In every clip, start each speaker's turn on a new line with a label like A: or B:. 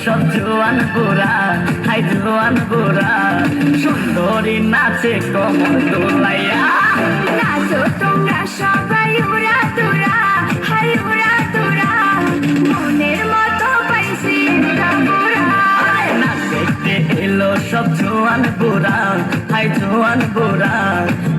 A: সব জোয়ান গোরা, হাই জোয়ান গোরা, সুন্দরী নাচে কমর দোলাইয়া।
B: নাচো তোমরা সবাই উড়া দুরা, হাই উড়া দুরা, মনের মতো পাইছি একটা বুড়া।
A: নাচ দেখতে এলো সব জোয়ান গোরা, হাই জোয়ান গোরা,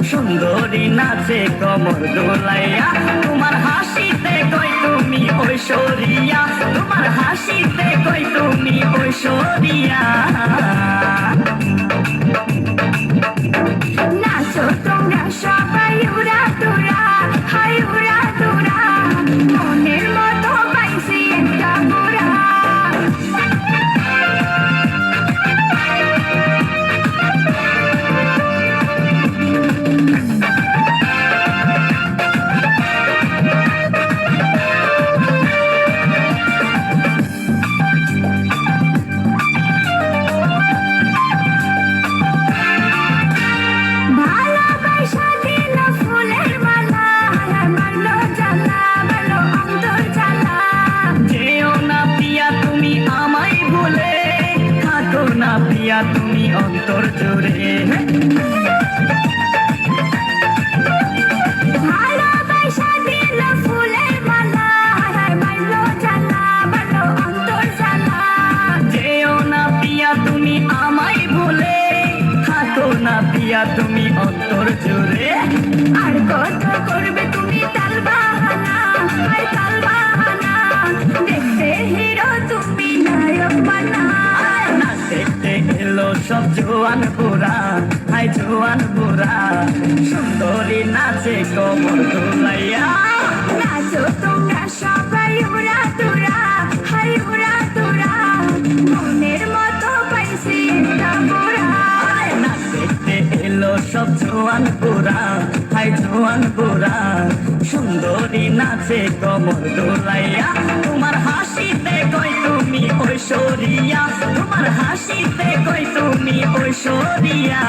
A: সুন্দরী নাচে কমর দোলাইয়া। তোমার হাসিতে কই তুমি ঐশ্বরিয়া, তোমার হাসিতে কই তুমি ঐশ্বরিয়া।
B: নাচো তোমরা সবাই উড়া দুরা, হাই উড়া দুরা, মনের মতো পাইছি একটা বুড়া। ভালোবাসা দিল ফুলের মালা, আর মারলো জ্বালা, মারলো অন্তর জ্বালা।
A: যেও না পিয়া তুমি আমায় ভুলে, থাকো না পিয়া তুমি অন্তর জুড়ে।
B: ভালোবাসা দিল ফুলের মালা, আর মারলো জ্বালা, মারলো অন্তর জ্বালা।
A: যেও না পিয়া তুমি আমায় ভুলে, থাকো না পিয়া তুমি অন্তর জুড়ে।
B: আর কত করবে তুমি তাল বাহানা, আর তাল বাহানা, দেখতে হিরো তুমি নায়ক বানা।
A: নাচ দেখতে এলো সব জোয়ান গোরা, হাই জোয়ান গোরা, সুন্দরী নাচে কমর দোলাইয়া।
B: নাচো তোমরা সবাই উড়া দুরা, হাই উড়া দুরা, মনের মতো পাইছি একটা বুড়া।
A: নাচ দেখতে এলো সব জোয়ান গোরা, হাই জোয়ান গোরা, সুন্দরী নাচে কমর দোলাইয়া। তোমার হাসিতে কই তুমি ঐশ্বরিয়া, তোমার হাসিতে কই তুমি ঐশ্বরিয়া।